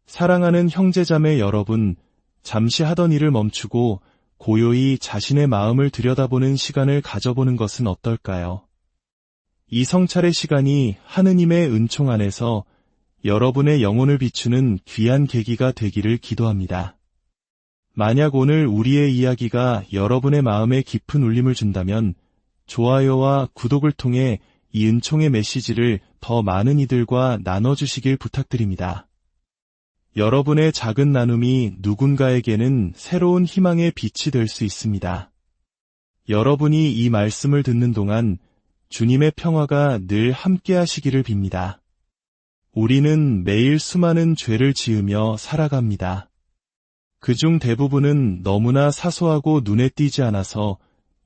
사랑하는 형제자매 여러분, 잠시 하던 일을 멈추고 고요히 자신의 마음을 들여다보는 시간을 가져보는 것은 어떨까요? 이 성찰의 시간이 하느님의 은총 안에서 여러분의 영혼을 비추는 귀한 계기가 되기를 기도합니다. 만약 오늘 우리의 이야기가 여러분의 마음에 깊은 울림을 준다면 좋아요와 구독을 통해 이 은총의 메시지를 더 많은 이들과 나눠주시길 부탁드립니다. 여러분의 작은 나눔이 누군가에게는 새로운 희망의 빛이 될 수 있습니다. 여러분이 이 말씀을 듣는 동안 주님의 평화가 늘 함께 하시기를 빕니다. 우리는 매일 수많은 죄를 지으며 살아갑니다. 그중 대부분은 너무나 사소하고 눈에 띄지 않아서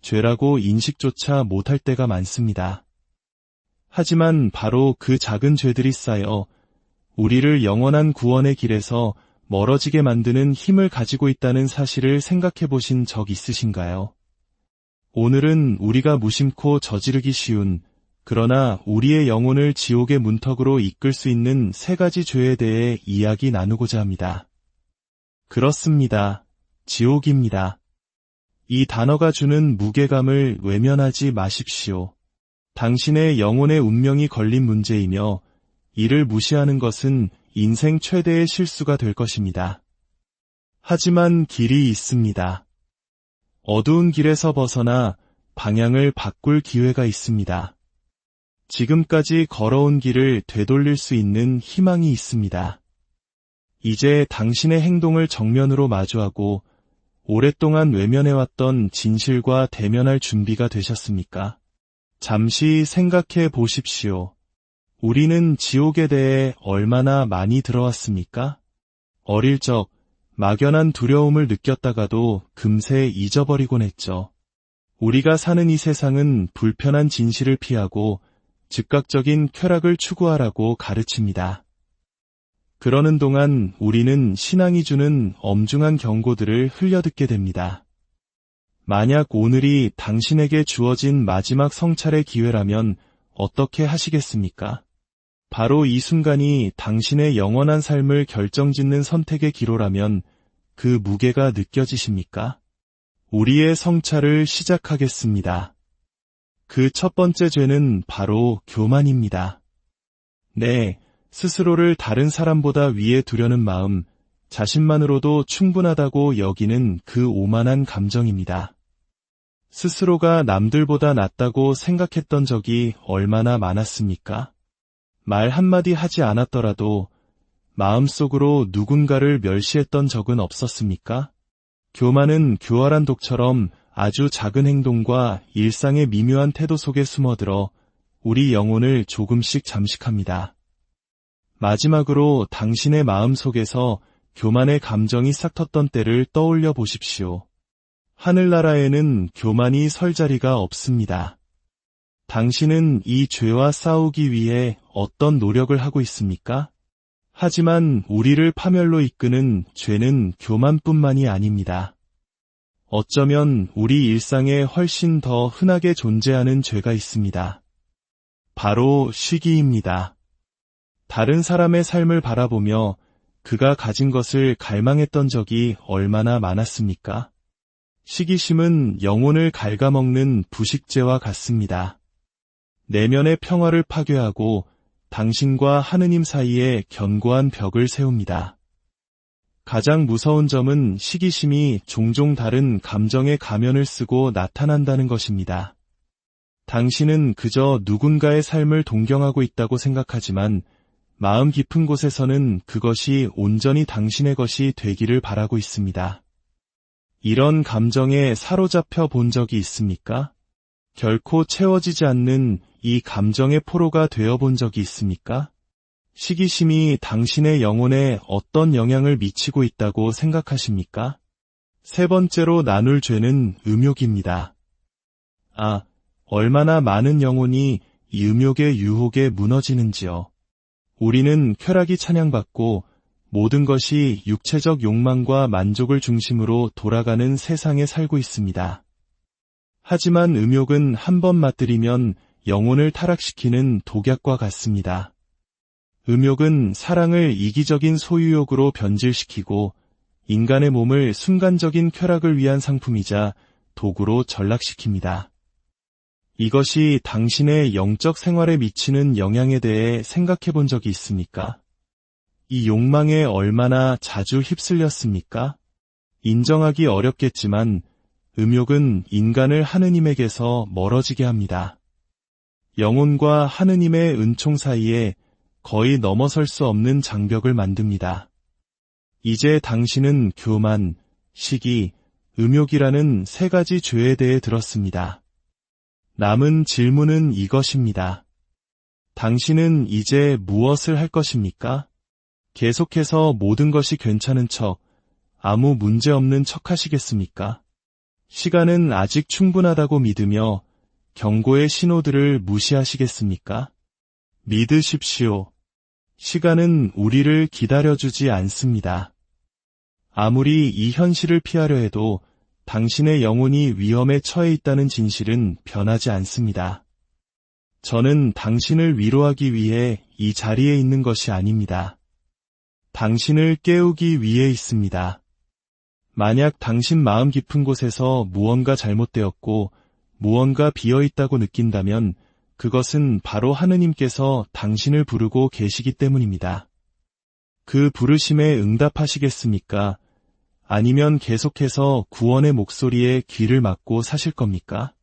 죄라고 인식조차 못할 때가 많습니다. 하지만 바로 그 작은 죄들이 쌓여 우리를 영원한 구원의 길에서 멀어지게 만드는 힘을 가지고 있다는 사실을 생각해 보신 적 있으신가요? 오늘은 우리가 무심코 저지르기 쉬운, 그러나 우리의 영혼을 지옥의 문턱으로 이끌 수 있는 3가지 죄에 대해 이야기 나누고자 합니다. 그렇습니다. 지옥입니다. 이 단어가 주는 무게감을 외면하지 마십시오. 당신의 영혼의 운명이 걸린 문제이며 이를 무시하는 것은 인생 최대의 실수가 될 것입니다. 하지만 길이 있습니다. 어두운 길에서 벗어나 방향을 바꿀 기회가 있습니다. 지금까지 걸어온 길을 되돌릴 수 있는 희망이 있습니다. 이제 당신의 행동을 정면으로 마주하고 오랫동안 외면해왔던 진실과 대면할 준비가 되셨습니까? 잠시 생각해 보십시오. 우리는 지옥에 대해 얼마나 많이 들어왔습니까? 어릴 적 막연한 두려움을 느꼈다가도 금세 잊어버리곤 했죠. 우리가 사는 이 세상은 불편한 진실을 피하고 즉각적인 쾌락을 추구하라고 가르칩니다. 그러는 동안 우리는 신앙이 주는 엄중한 경고들을 흘려듣게 됩니다. 만약 오늘이 당신에게 주어진 마지막 성찰의 기회라면 어떻게 하시겠습니까? 바로 이 순간이 당신의 영원한 삶을 결정짓는 선택의 기로라면 그 무게가 느껴지십니까? 우리의 성찰을 시작하겠습니다. 그 첫 번째 죄는 바로 교만입니다. 네, 스스로를 다른 사람보다 위에 두려는 마음, 자신만으로도 충분하다고 여기는 그 오만한 감정입니다. 스스로가 남들보다 낫다고 생각했던 적이 얼마나 많았습니까? 말 한마디 하지 않았더라도 마음속으로 누군가를 멸시했던 적은 없었습니까? 교만은 교활한 독처럼 아주 작은 행동과 일상의 미묘한 태도 속에 숨어들어 우리 영혼을 조금씩 잠식합니다. 마지막으로 당신의 마음 속에서 교만의 감정이 싹텄던 때를 떠올려 보십시오. 하늘나라에는 교만이 설 자리가 없습니다. 당신은 이 죄와 싸우기 위해 어떤 노력을 하고 있습니까? 하지만 우리를 파멸로 이끄는 죄는 교만뿐만이 아닙니다. 어쩌면 우리 일상에 훨씬 더 흔하게 존재하는 죄가 있습니다. 바로 시기입니다. 다른 사람의 삶을 바라보며 그가 가진 것을 갈망했던 적이 얼마나 많았습니까? 시기심은 영혼을 갉아먹는 부식죄와 같습니다. 내면의 평화를 파괴하고 당신과 하느님 사이에 견고한 벽을 세웁니다. 가장 무서운 점은 시기심이 종종 다른 감정의 가면을 쓰고 나타난다는 것입니다. 당신은 그저 누군가의 삶을 동경하고 있다고 생각하지만 마음 깊은 곳에서는 그것이 온전히 당신의 것이 되기를 바라고 있습니다. 이런 감정에 사로잡혀 본 적이 있습니까? 결코 채워지지 않는 이 감정의 포로가 되어본 적이 있습니까? 시기심이 당신의 영혼에 어떤 영향을 미치고 있다고 생각하십니까? 세 번째로 나눌 죄는 음욕입니다. 얼마나 많은 영혼이 이 음욕의 유혹에 무너지는지요. 우리는 쾌락이 찬양받고 모든 것이 육체적 욕망과 만족을 중심으로 돌아가는 세상에 살고 있습니다. 하지만 음욕은 한 번 맛들이면 영혼을 타락시키는 독약과 같습니다. 음욕은 사랑을 이기적인 소유욕으로 변질시키고 인간의 몸을 순간적인 쾌락을 위한 상품이자 도구로 전락시킵니다. 이것이 당신의 영적 생활에 미치는 영향에 대해 생각해 본 적이 있습니까? 이 욕망에 얼마나 자주 휩쓸렸습니까? 인정하기 어렵겠지만 음욕은 인간을 하느님에게서 멀어지게 합니다. 영혼과 하느님의 은총 사이에 거의 넘어설 수 없는 장벽을 만듭니다. 이제 당신은 교만, 시기, 음욕이라는 세 가지 죄에 대해 들었습니다. 남은 질문은 이것입니다. 당신은 이제 무엇을 할 것입니까? 계속해서 모든 것이 괜찮은 척, 아무 문제 없는 척 하시겠습니까? 시간은 아직 충분하다고 믿으며 경고의 신호들을 무시하시겠습니까? 믿으십시오. 시간은 우리를 기다려주지 않습니다. 아무리 이 현실을 피하려 해도 당신의 영혼이 위험에 처해 있다는 진실은 변하지 않습니다. 저는 당신을 위로하기 위해 이 자리에 있는 것이 아닙니다. 당신을 깨우기 위해 있습니다. 만약 당신 마음 깊은 곳에서 무언가 잘못되었고 무언가 비어있다고 느낀다면 그것은 바로 하느님께서 당신을 부르고 계시기 때문입니다. 그 부르심에 응답하시겠습니까? 아니면 계속해서 구원의 목소리에 귀를 막고 사실 겁니까?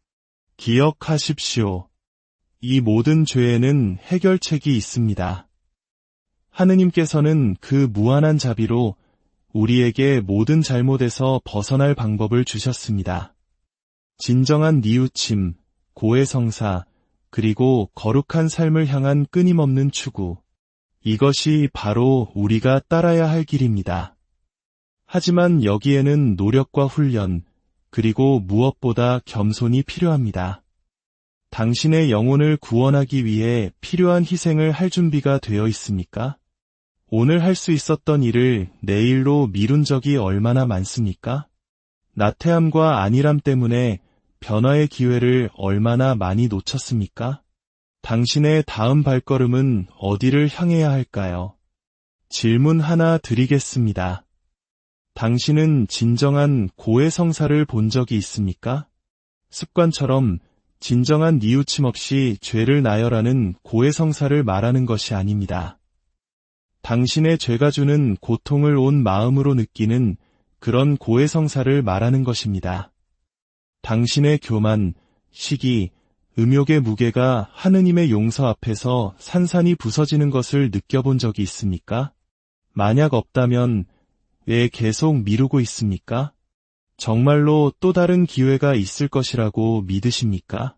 기억하십시오. 이 모든 죄에는 해결책이 있습니다. 하느님께서는 그 무한한 자비로 우리에게 모든 잘못에서 벗어날 방법을 주셨습니다. 진정한 뉘우침, 고해성사, 그리고 거룩한 삶을 향한 끊임없는 추구. 이것이 바로 우리가 따라야 할 길입니다. 하지만 여기에는 노력과 훈련, 그리고 무엇보다 겸손이 필요합니다. 당신의 영혼을 구원하기 위해 필요한 희생을 할 준비가 되어 있습니까? 오늘 할 수 있었던 일을 내일로 미룬 적이 얼마나 많습니까? 나태함과 안일함 때문에 변화의 기회를 얼마나 많이 놓쳤습니까? 당신의 다음 발걸음은 어디를 향해야 할까요? 질문 하나 드리겠습니다. 당신은 진정한 고해성사를 본 적이 있습니까? 습관처럼 진정한 뉘우침 없이 죄를 나열하는 고해성사를 말하는 것이 아닙니다. 당신의 죄가 주는 고통을 온 마음으로 느끼는 그런 고해성사를 말하는 것입니다. 당신의 교만, 시기, 음욕의 무게가 하느님의 용서 앞에서 산산이 부서지는 것을 느껴본 적이 있습니까? 만약 없다면 왜 계속 미루고 있습니까? 정말로 또 다른 기회가 있을 것이라고 믿으십니까?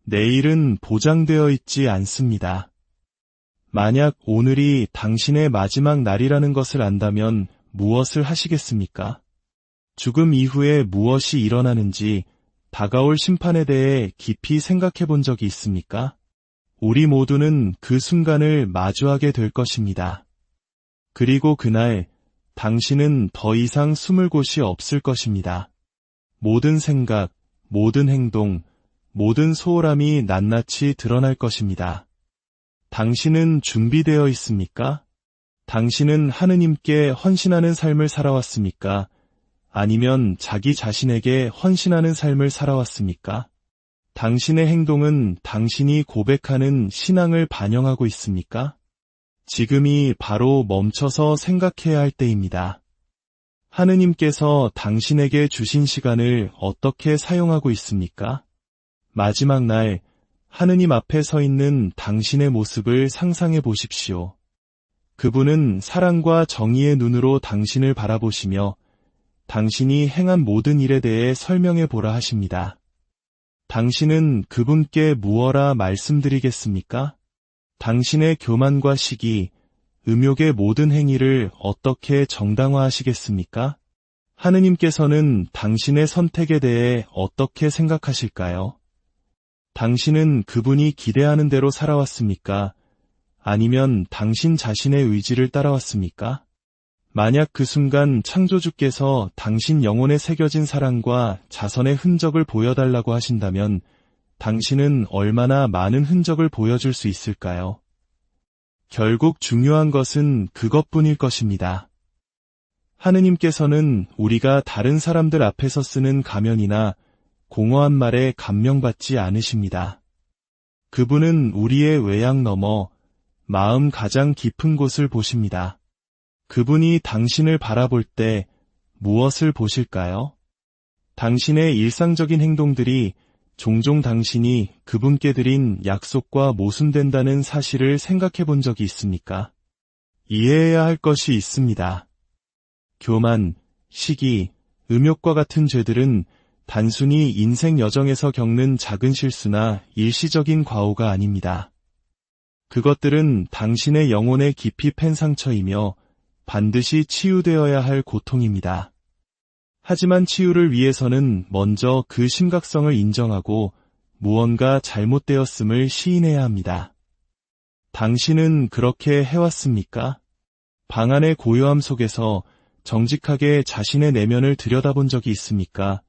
내일은 보장되어 있지 않습니다. 만약 오늘이 당신의 마지막 날이라는 것을 안다면 무엇을 하시겠습니까? 죽음 이후에 무엇이 일어나는지 다가올 심판에 대해 깊이 생각해 본 적이 있습니까? 우리 모두는 그 순간을 마주하게 될 것입니다. 그리고 그날 당신은 더 이상 숨을 곳이 없을 것입니다. 모든 생각, 모든 행동, 모든 소홀함이 낱낱이 드러날 것입니다. 당신은 준비되어 있습니까? 당신은 하느님께 헌신하는 삶을 살아왔습니까? 아니면 자기 자신에게 헌신하는 삶을 살아왔습니까? 당신의 행동은 당신이 고백하는 신앙을 반영하고 있습니까? 지금이 바로 멈춰서 생각해야 할 때입니다. 하느님께서 당신에게 주신 시간을 어떻게 사용하고 있습니까? 마지막 날 하느님 앞에 서 있는 당신의 모습을 상상해 보십시오. 그분은 사랑과 정의의 눈으로 당신을 바라보시며 당신이 행한 모든 일에 대해 설명해 보라 하십니다. 당신은 그분께 무엇라 말씀드리겠습니까? 당신의 교만과 시기, 음욕의 모든 행위를 어떻게 정당화하시겠습니까? 하느님께서는 당신의 선택에 대해 어떻게 생각하실까요? 당신은 그분이 기대하는 대로 살아왔습니까? 아니면 당신 자신의 의지를 따라왔습니까? 만약 그 순간 창조주께서 당신 영혼에 새겨진 사랑과 자선의 흔적을 보여달라고 하신다면 당신은 얼마나 많은 흔적을 보여줄 수 있을까요? 결국 중요한 것은 그것뿐일 것입니다. 하느님께서는 우리가 다른 사람들 앞에서 쓰는 가면이나 공허한 말에 감명받지 않으십니다. 그분은 우리의 외양 넘어 마음 가장 깊은 곳을 보십니다. 그분이 당신을 바라볼 때 무엇을 보실까요? 당신의 일상적인 행동들이 종종 당신이 그분께 드린 약속과 모순된다는 사실을 생각해 본 적이 있습니까? 이해해야 할 것이 있습니다. 교만, 시기, 음욕과 같은 죄들은 단순히 인생 여정에서 겪는 작은 실수나 일시적인 과오가 아닙니다. 그것들은 당신의 영혼에 깊이 팬 상처이며 반드시 치유되어야 할 고통입니다. 하지만 치유를 위해서는 먼저 그 심각성을 인정하고 무언가 잘못되었음을 시인해야 합니다. 당신은 그렇게 해왔습니까? 방 안의 고요함 속에서 정직하게 자신의 내면을 들여다본 적이 있습니까?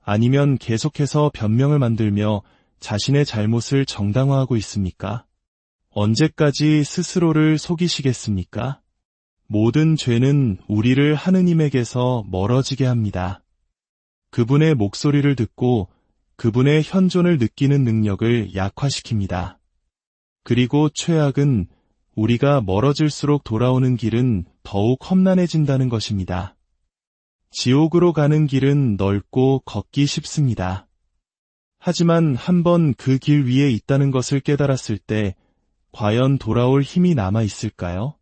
아니면 계속해서 변명을 만들며 자신의 잘못을 정당화하고 있습니까? 언제까지 스스로를 속이시겠습니까? 모든 죄는 우리를 하느님에게서 멀어지게 합니다. 그분의 목소리를 듣고 그분의 현존을 느끼는 능력을 약화시킵니다. 그리고 최악은 우리가 멀어질수록 돌아오는 길은 더욱 험난해진다는 것입니다. 지옥으로 가는 길은 넓고 걷기 쉽습니다. 하지만 한번 그 길 위에 있다는 것을 깨달았을 때 과연 돌아올 힘이 남아 있을까요?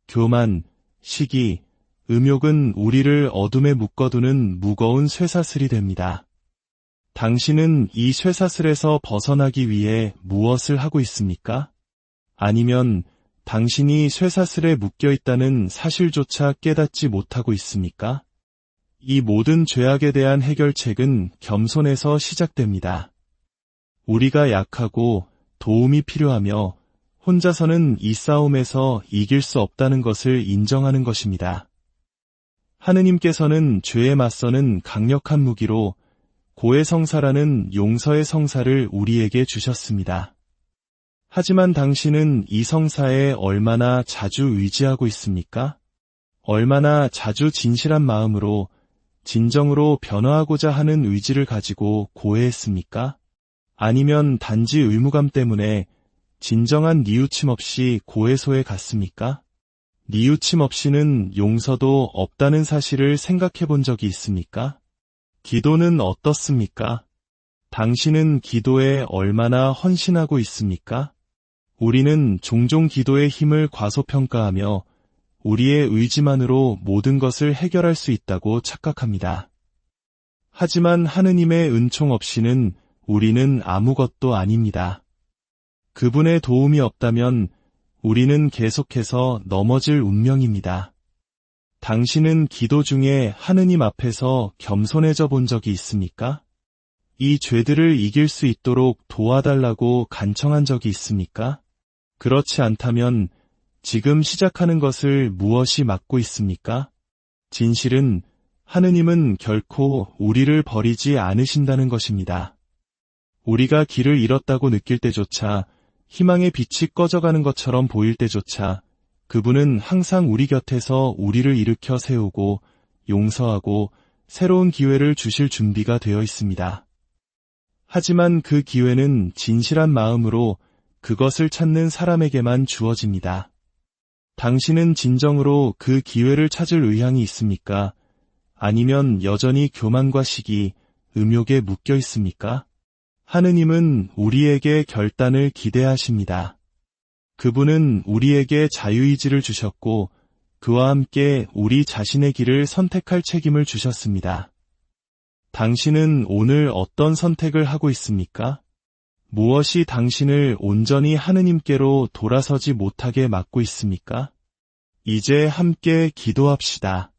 교만, 시기, 음욕은 우리를 어둠에 묶어두는 무거운 쇠사슬이 됩니다. 당신은 이 쇠사슬에서 벗어나기 위해 무엇을 하고 있습니까? 아니면 당신이 쇠사슬에 묶여 있다는 사실조차 깨닫지 못하고 있습니까? 이 모든 죄악에 대한 해결책은 겸손에서 시작됩니다. 우리가 약하고 도움이 필요하며 혼자서는 이 싸움에서 이길 수 없다는 것을 인정하는 것입니다. 하느님께서는 죄에 맞서는 강력한 무기로 고해성사라는 용서의 성사를 우리에게 주셨습니다. 하지만 당신은 이 성사에 얼마나 자주 의지하고 있습니까? 얼마나 자주 진실한 마음으로 진정으로 변화하고자 하는 의지를 가지고 고해했습니까? 아니면 단지 의무감 때문에 진정한 뉘우침 없이 고해소에 갔습니까? 뉘우침 없이는 용서도 없다는 사실을 생각해 본 적이 있습니까? 기도는 어떻습니까? 당신은 기도에 얼마나 헌신하고 있습니까? 우리는 종종 기도의 힘을 과소평가하며 우리의 의지만으로 모든 것을 해결할 수 있다고 착각합니다. 하지만 하느님의 은총 없이는 우리는 아무것도 아닙니다. 그분의 도움이 없다면 우리는 계속해서 넘어질 운명입니다. 당신은 기도 중에 하느님 앞에서 겸손해져 본 적이 있습니까? 이 죄들을 이길 수 있도록 도와달라고 간청한 적이 있습니까? 그렇지 않다면 지금 시작하는 것을 무엇이 막고 있습니까? 진실은 하느님은 결코 우리를 버리지 않으신다는 것입니다. 우리가 길을 잃었다고 느낄 때조차, 희망의 빛이 꺼져가는 것처럼 보일 때조차 그분은 항상 우리 곁에서 우리를 일으켜 세우고 용서하고 새로운 기회를 주실 준비가 되어 있습니다. 하지만 그 기회는 진실한 마음으로 그것을 찾는 사람에게만 주어집니다. 당신은 진정으로 그 기회를 찾을 의향이 있습니까? 아니면 여전히 교만과 시기, 음욕에 묶여 있습니까? 하느님은 우리에게 결단을 기대하십니다. 그분은 우리에게 자유의지를 주셨고 그와 함께 우리 자신의 길을 선택할 책임을 주셨습니다. 당신은 오늘 어떤 선택을 하고 있습니까? 무엇이 당신을 온전히 하느님께로 돌아서지 못하게 막고 있습니까? 이제 함께 기도합시다.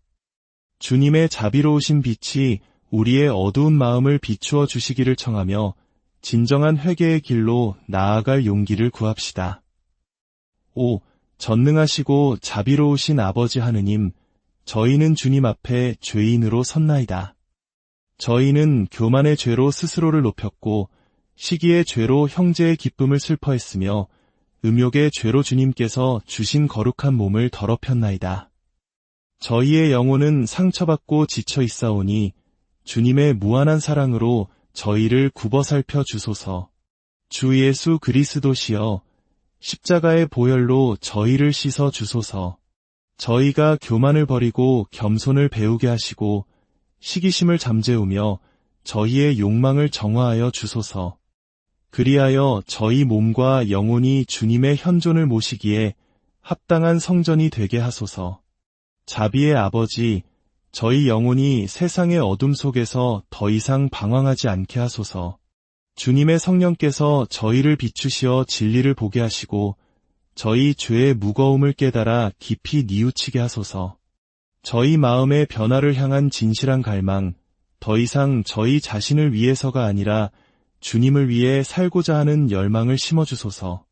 주님의 자비로우신 빛이 우리의 어두운 마음을 비추어 주시기를 청하며 진정한 회개의 길로 나아갈 용기를 구합시다. 오, 전능하시고 자비로우신 아버지 하느님, 저희는 주님 앞에 죄인으로 섰나이다. 저희는 교만의 죄로 스스로를 높였고 시기의 죄로 형제의 기쁨을 슬퍼했으며 음욕의 죄로 주님께서 주신 거룩한 몸을 더럽혔나이다. 저희의 영혼은 상처받고 지쳐 있사오니 주님의 무한한 사랑으로 저희를 굽어 살펴 주소서. 주 예수 그리스도시여 십자가의 보혈로 저희를 씻어 주소서. 저희가 교만을 버리고 겸손을 배우게 하시고 시기심을 잠재우며 저희의 욕망을 정화하여 주소서. 그리하여 저희 몸과 영혼이 주님의 현존을 모시기에 합당한 성전이 되게 하소서. 자비의 아버지, 저희 영혼이 세상의 어둠 속에서 더 이상 방황하지 않게 하소서. 주님의 성령께서 저희를 비추시어 진리를 보게 하시고 저희 죄의 무거움을 깨달아 깊이 뉘우치게 하소서. 저희 마음의 변화를 향한 진실한 갈망, 더 이상 저희 자신을 위해서가 아니라 주님을 위해 살고자 하는 열망을 심어주소서.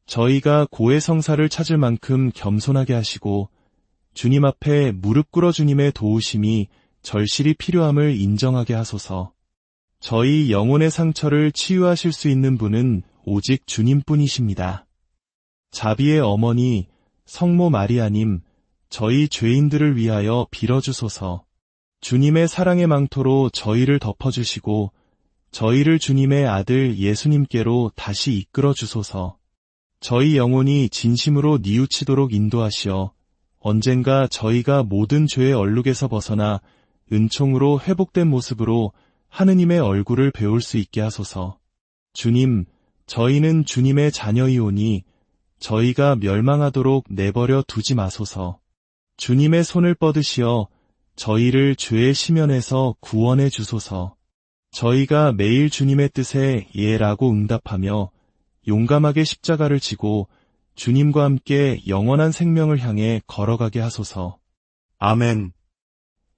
저희가 고해 성사를 찾을 만큼 겸손하게 하시고 주님 앞에 무릎 꿇어 주님의 도우심이 절실히 필요함을 인정하게 하소서. 저희 영혼의 상처를 치유하실 수 있는 분은 오직 주님뿐이십니다. 자비의 어머니 성모 마리아님, 저희 죄인들을 위하여 빌어주소서. 주님의 사랑의 망토로 저희를 덮어주시고 저희를 주님의 아들 예수님께로 다시 이끌어 주소서. 저희 영혼이 진심으로 뉘우치도록 인도하시어 언젠가 저희가 모든 죄의 얼룩에서 벗어나 은총으로 회복된 모습으로 하느님의 얼굴을 배울 수 있게 하소서. 주님, 저희는 주님의 자녀이오니 저희가 멸망하도록 내버려 두지 마소서. 주님의 손을 뻗으시어 저희를 죄의 심연에서 구원해 주소서. 저희가 매일 주님의 뜻에 예라고 응답하며 용감하게 십자가를 지고 주님과 함께 영원한 생명을 향해 걸어가게 하소서. 아멘.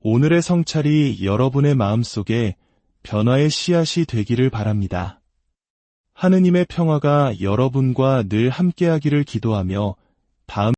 오늘의 성찰이 여러분의 마음속에 변화의 씨앗이 되기를 바랍니다. 하느님의 평화가 여러분과 늘 함께하기를 기도하며 다음